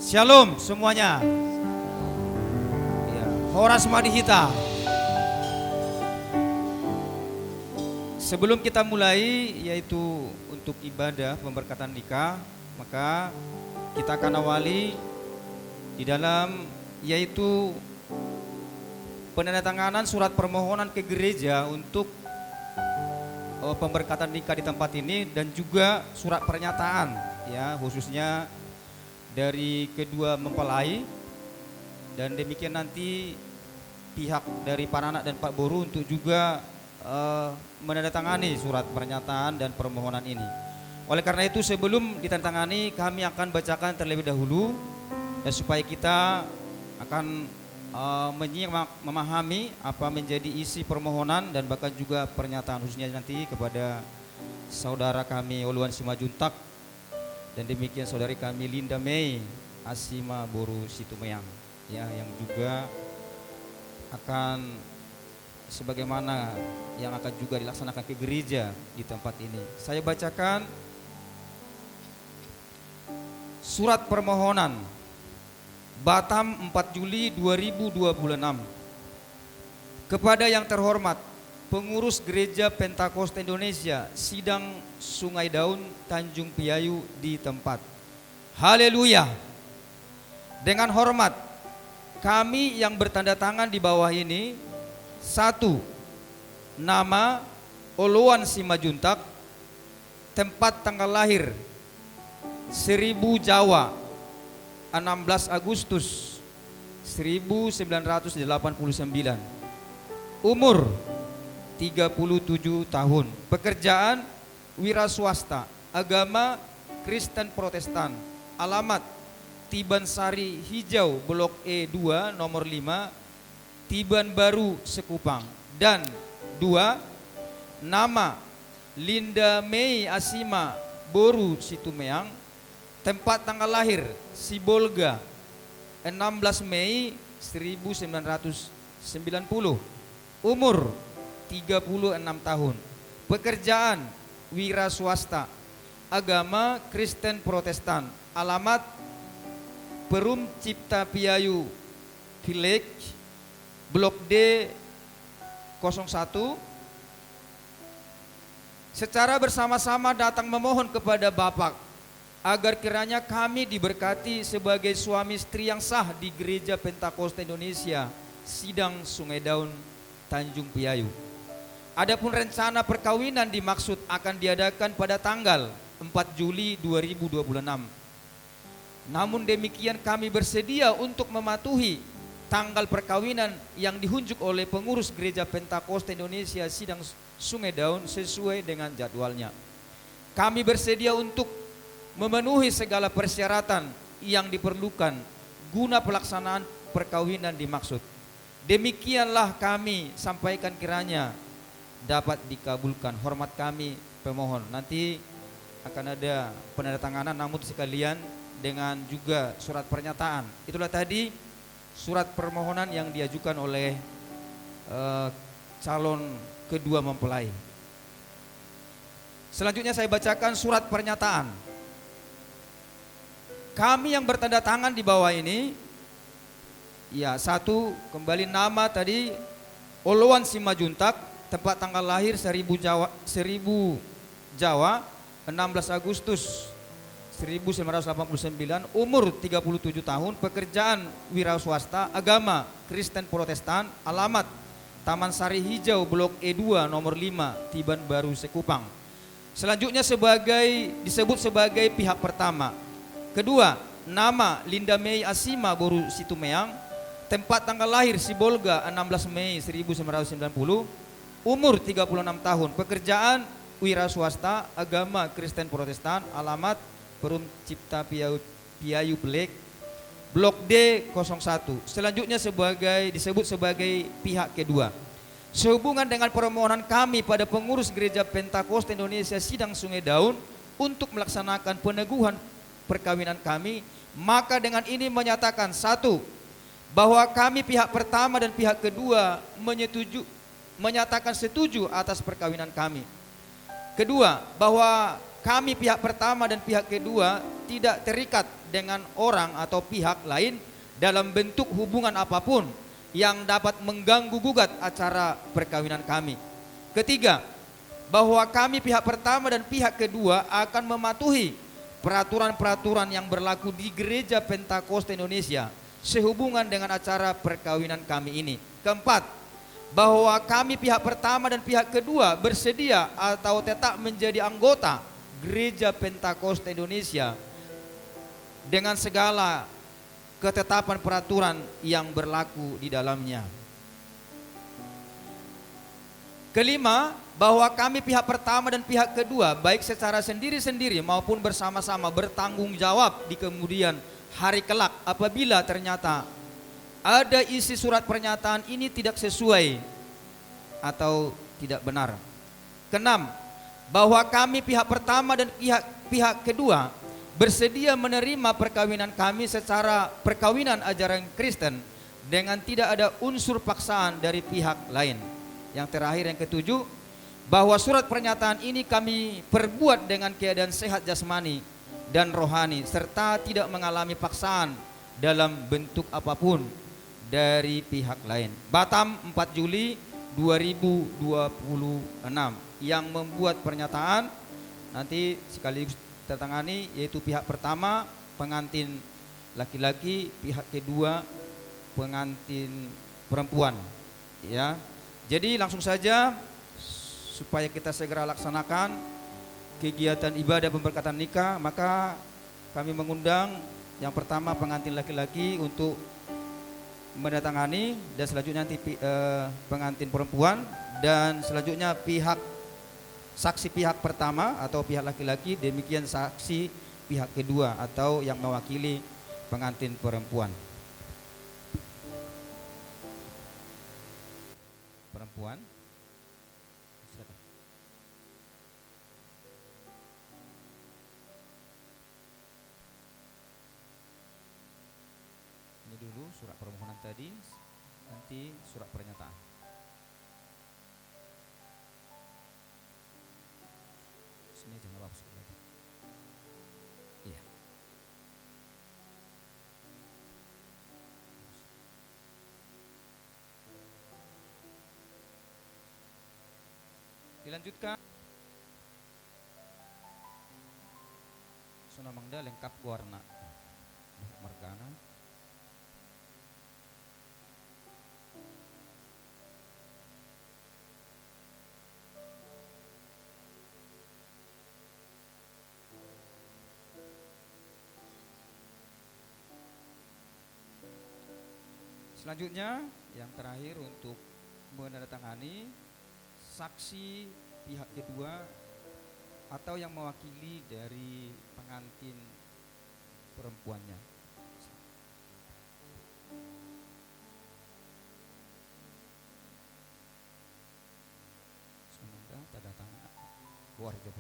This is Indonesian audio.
Shalom semuanya. Ya, Horas Madihita. Sebelum kita mulai yaitu untuk ibadah pemberkatan nikah, maka kita akan awali di dalam yaitu penandatanganan surat permohonan ke gereja untuk pemberkatan nikah di tempat ini dan juga surat pernyataan ya khususnya dari kedua mempelai, dan demikian nanti pihak dari Pak Nanak dan Pak Boru untuk juga menandatangani surat pernyataan dan permohonan ini. Oleh karena itu sebelum ditandatangani kami akan bacakan terlebih dahulu dan supaya kita akan menyimak memahami apa menjadi isi permohonan dan bahkan juga pernyataan khususnya nanti kepada saudara kami Oluan Simajuntak dan demikian saudari kami Linda Mei Asima Boru Situmayang ya, yang juga akan sebagaimana yang akan juga dilaksanakan ke gereja di tempat ini. Saya bacakan surat permohonan Batam 4 Juli 2026 kepada yang terhormat pengurus Gereja Pentakosta Indonesia Sidang Sungai Daun Tanjung Piayu di tempat. Haleluya. Dengan hormat kami yang bertanda tangan di bawah ini: 1. Nama Oluan Simajuntak, tempat tanggal lahir 1000 Jawa 16 Agustus 1989, umur 37 tahun, pekerjaan wira swasta, agama Kristen Protestan, alamat Tibansari Hijau Blok E2 nomor 5 Tiban Baru Sekupang. Dan 2. Nama Linda Mei Asima Boru Situmayang, tempat tanggal lahir Sibolga 16 Mei 1990, umur 36 tahun, pekerjaan wira swasta, agama Kristen Protestan, alamat Perum Cipta Piayu Village Blok D 01. Secara bersama-sama datang memohon kepada Bapak agar kiranya kami diberkati sebagai suami istri yang sah di Gereja Pentakosta Indonesia Sidang Sungai Daun Tanjung Piayu. Adapun rencana perkawinan dimaksud akan diadakan pada tanggal 4 Juli 2026. Namun demikian kami bersedia untuk mematuhi tanggal perkawinan yang dihunjuk oleh pengurus Gereja Pentakosta Indonesia Sidang Sungai Daun sesuai dengan jadwalnya. Kami bersedia untuk memenuhi segala persyaratan yang diperlukan guna pelaksanaan perkawinan dimaksud. Demikianlah kami sampaikan, kiranya dapat dikabulkan. Hormat kami pemohon. Nanti akan ada penandatanganan namun sekalian dengan juga surat pernyataan. Itulah tadi surat permohonan yang diajukan oleh calon kedua mempelai. Selanjutnya saya bacakan surat pernyataan. Kami yang bertanda tangan di bawah ini, ya, 1. Kembali nama tadi Oluan Simajuntak, tempat tanggal lahir 1000 Jawa 16 Agustus 1989, umur 37 tahun, pekerjaan wira swasta, agama Kristen Protestan, alamat Taman Sari Hijau Blok E2 nomor 5 Tiban Baru Sekupang. Selanjutnya disebut sebagai pihak pertama. Kedua, nama Linda Mei Asima Boru Situmayang, tempat tanggal lahir Sibolga 16 Mei 1990, umur 36 tahun, pekerjaan wira swasta, agama Kristen Protestan, alamat Perum Cipta Piayu Blok D 01. Selanjutnya disebut sebagai pihak kedua. Sehubungan dengan permohonan kami pada pengurus Gereja Pentakosta Indonesia Sidang Sungai Daun untuk melaksanakan peneguhan perkawinan kami, maka dengan ini menyatakan: 1. Bahwa kami pihak pertama dan pihak kedua menyatakan setuju atas perkawinan kami. Kedua, bahwa kami pihak pertama dan pihak kedua tidak terikat dengan orang atau pihak lain dalam bentuk hubungan apapun yang dapat mengganggu gugat acara perkawinan kami. Ketiga, bahwa kami pihak pertama dan pihak kedua akan mematuhi peraturan-peraturan yang berlaku di Gereja Pentakosta Indonesia sehubungan dengan acara perkawinan kami ini. Keempat, bahwa kami pihak pertama dan pihak kedua bersedia atau tetap menjadi anggota Gereja Pentakosta Indonesia dengan segala ketetapan peraturan yang berlaku di dalamnya. Kelima, bahwa kami pihak pertama dan pihak kedua baik secara sendiri-sendiri maupun bersama-sama bertanggung jawab di kemudian hari kelak apabila ternyata ada isi surat pernyataan ini tidak sesuai atau tidak benar. Keenam, bahwa kami pihak pertama dan pihak kedua bersedia menerima perkawinan kami secara perkawinan ajaran Kristen dengan tidak ada unsur paksaan dari pihak lain. Yang terakhir, yang ketujuh, bahwa surat pernyataan ini kami perbuat dengan keadaan sehat jasmani dan rohani serta tidak mengalami paksaan dalam bentuk apapun dari pihak lain. Batam 4 Juli 2026. Yang membuat pernyataan nanti sekaligus tertangani yaitu pihak pertama pengantin laki-laki, pihak kedua pengantin perempuan. Ya. Jadi langsung saja supaya kita segera laksanakan kegiatan ibadah pemberkatan nikah, maka kami mengundang yang pertama pengantin laki-laki untuk mendatangani, dan selanjutnya nanti pengantin perempuan, dan selanjutnya saksi pihak pertama atau pihak laki-laki, demikian saksi pihak kedua atau yang mewakili pengantin perempuan. Silakan. Ini dulu surat permohonan tadi, nanti surat pernyataan. Sini jangan lupa sekali lagi. Iya. Dilanjutkan. Suna Mangda lengkap warna margana. Selanjutnya yang terakhir untuk menandatangani saksi pihak kedua atau yang mewakili dari pengantin perempuannya. Semoga tanda tangan keluarga